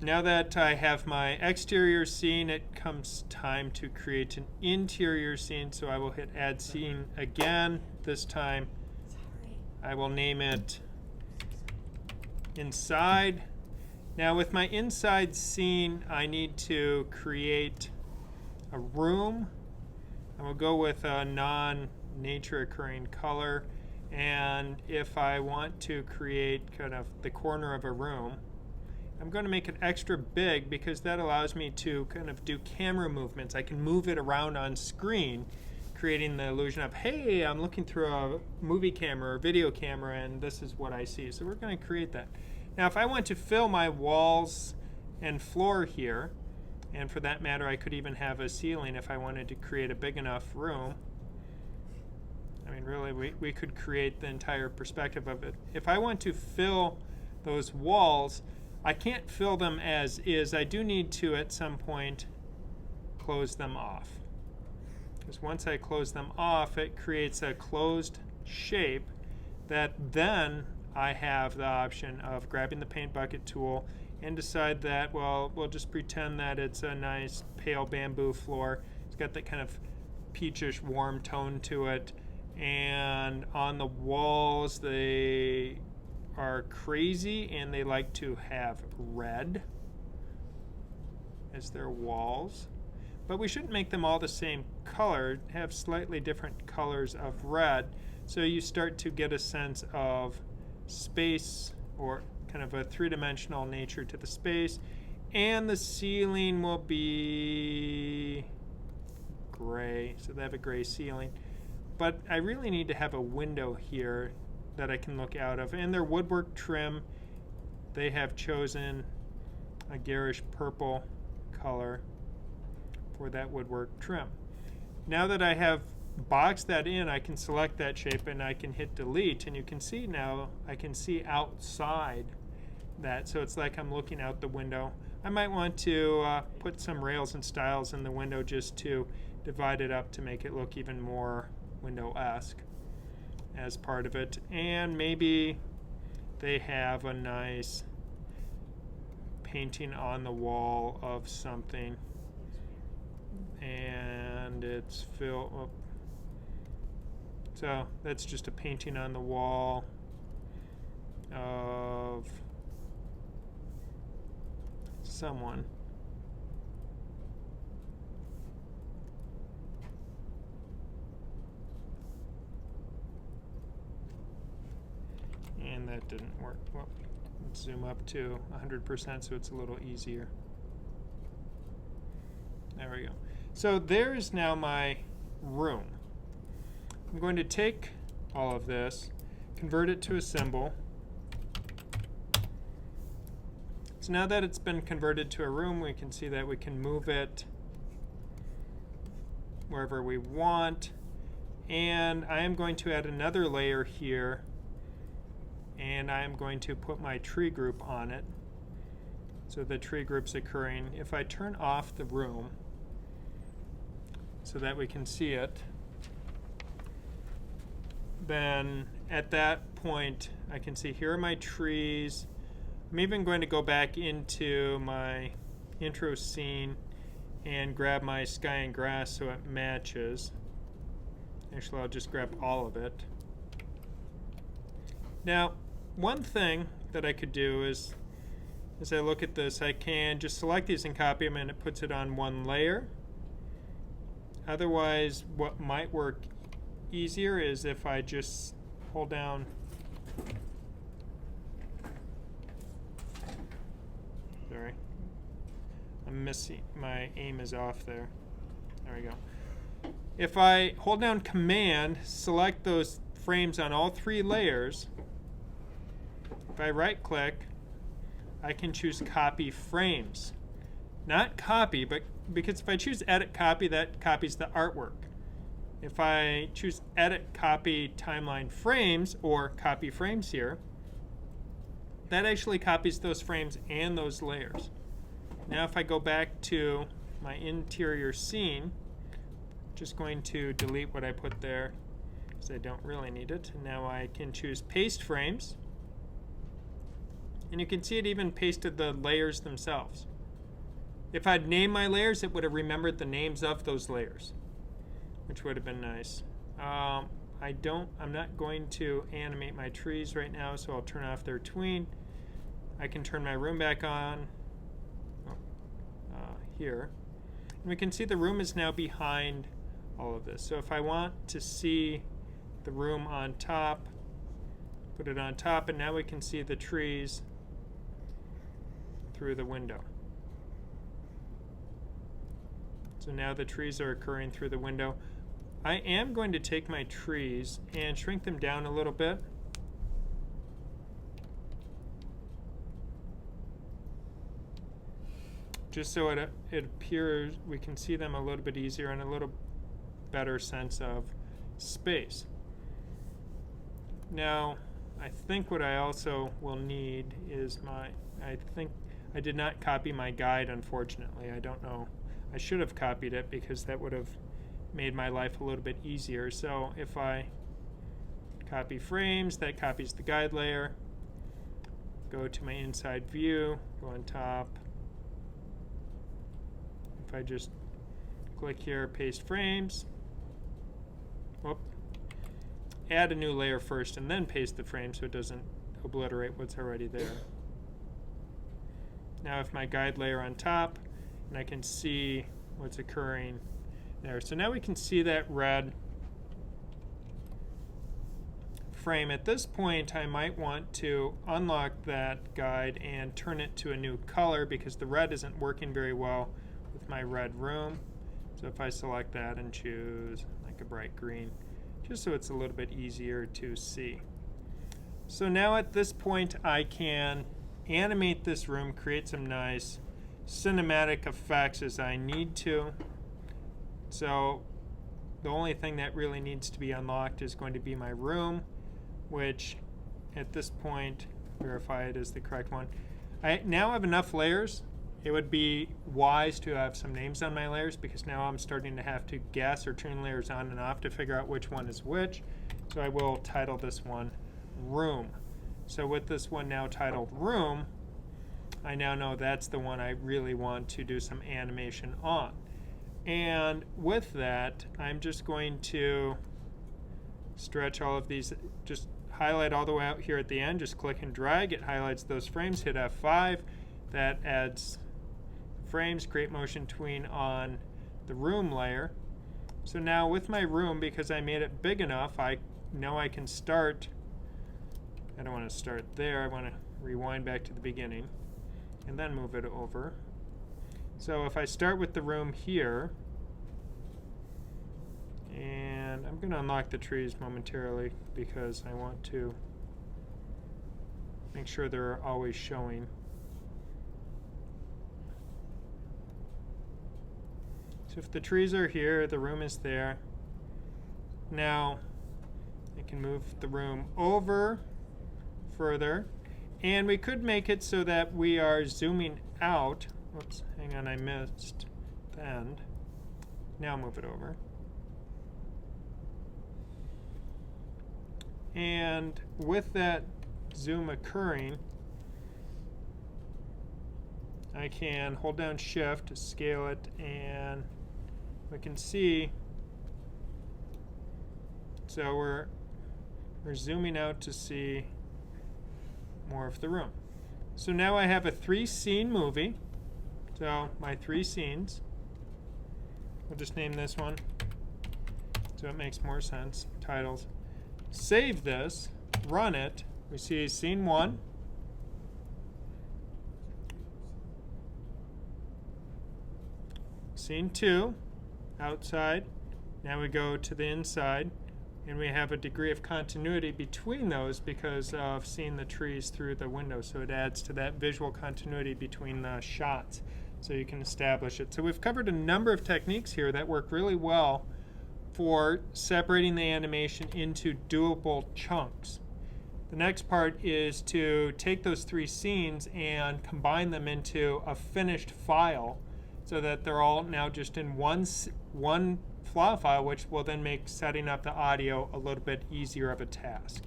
now that I have my exterior scene, it comes time to create an interior scene. So I will hit add scene again. This time I will name it inside. Now with my inside scene, I need to create a room. I will go with a non-nature occurring color. And if I want to create kind of the corner of a room, I'm going to make it extra big because that allows me to kind of do camera movements. I can move it around on screen, creating the illusion of, hey, I'm looking through a movie camera or video camera and this is what I see. So we're going to create that. Now if I want to fill my walls and floor here, and for that matter I could even have a ceiling if I wanted to create a big enough room. I mean really we could create the entire perspective of it. If I want to fill those walls, I can't fill them as is. I do need to at some point close them off. Because once I close them off, it creates a closed shape that then I have the option of grabbing the paint bucket tool and decide that, well, we'll just pretend that it's a nice pale bamboo floor. It's got that kind of peachish warm tone to it. And on the walls, they are crazy and they like to have red as their walls. But we shouldn't make them all the same color, have slightly different colors of red, so you start to get a sense of space or kind of a three-dimensional nature to the space. And the ceiling will be gray, so they have a gray ceiling. But I really need to have a window here that I can look out of. And their woodwork trim, they have chosen a garish purple color for that woodwork trim. Now that I have boxed that in, I can select that shape and I can hit delete, and you can see now I can see outside that, so it's like I'm looking out the window. I might want to put some rails and stiles in the window just to divide it up to make it look even more window-esque as part of it. And maybe they have a nice painting on the wall of something, and it's filled. Oh. So that's just a painting on the wall of someone. And that didn't work. Well, let's zoom up to 100% so it's a little easier. There we go. So there's now my room. I'm going to take all of this, convert it to a symbol. So now that it's been converted to a room, we can see that we can move it wherever we want. And I am going to add another layer here, and I am going to put my tree group on it. So the tree group's occurring. If I turn off the room so that we can see it, then at that point I can see here are my trees. I'm even going to go back into my intro scene and grab my sky and grass so it matches. Actually, I'll just grab all of it. Now, one thing that I could do is, as I look at this, I can just select these and copy them and it puts it on one layer. Otherwise, what might work easier is if I just hold down I'm missing, my aim is off there. There we go. If I hold down Command, select those frames on all three layers, if I right click, I can choose Copy Frames. Not Copy, but because if I choose Edit Copy, that copies the artwork. If I choose Edit Copy Timeline Frames, or Copy Frames here, that actually copies those frames and those layers. Now if I go back to my interior scene, just going to delete what I put there because I don't really need it. Now I can choose Paste Frames, And you can see it even pasted the layers themselves. If I'd named my layers, it would have remembered the names of those layers, which would have been nice. I'm not going to animate my trees right now, so I'll turn off their tween. I can turn my room back on here. And we can see the room is now behind all of this. So if I want to see the room on top, put it on top, and now we can see the trees through the window. So now the trees are occurring through the window. I am going to take my trees and shrink them down a little bit. Just so it appears we can see them a little bit easier and a little better sense of space. Now, I think what I also will need is I think I did not copy my guide, unfortunately. I don't know. I should have copied it because that would have made my life a little bit easier. So if I copy frames, that copies the guide layer. Go to my inside view, go on top. If I just click here, paste frames. Whoop. Add a new layer first and then paste the frame so it doesn't obliterate what's already there. Now if my guide layer on top, and I can see what's occurring there. So now we can see that red frame. At this point, I might want to unlock that guide and turn it to a new color because the red isn't working very well with my red room. So if I select that and choose like a bright green, just so it's a little bit easier to see. So now at this point, I can animate this room, create some nice cinematic effects as I need to. So the only thing that really needs to be unlocked is going to be my room, which at this point, verify it is the correct one. I now have enough layers. It would be wise to have some names on my layers because now I'm starting to have to guess or turn layers on and off to figure out which one is which. So I will title this one Room. So with this one now titled Room, I now know that's the one I really want to do some animation on. And with that, I'm just going to stretch all of these, just highlight all the way out here at the end, just click and drag, it highlights those frames, hit F5, that adds frames, create motion tween on the room layer. So now with my room, because I made it big enough, I know I can start, I don't want to start there, I want to rewind back to the beginning and then move it over. So if I start with the room here, and I'm going to unlock the trees momentarily because I want to make sure they're always showing. So if the trees are here, the room is there. Now I can move the room over further. And we could make it so that we are zooming out. Whoops, hang on, I missed the end. Now move it over. And with that zoom occurring, I can hold down Shift to scale it, and we can see, so we're zooming out to see more of the room. So now I have a 3-scene movie. So my 3 scenes. We'll just name this one so it makes more sense. Titles. Save this, run it. We see scene 1. Scene 2, outside. Now we go to the inside. And we have a degree of continuity between those because of seeing the trees through the window. So it adds to that visual continuity between the shots so you can establish it. So we've covered a number of techniques here that work really well for separating the animation into doable chunks. The next part is to take those 3 scenes and combine them into a finished file so that they're all now just in one FLAW file, which will then make setting up the audio a little bit easier of a task.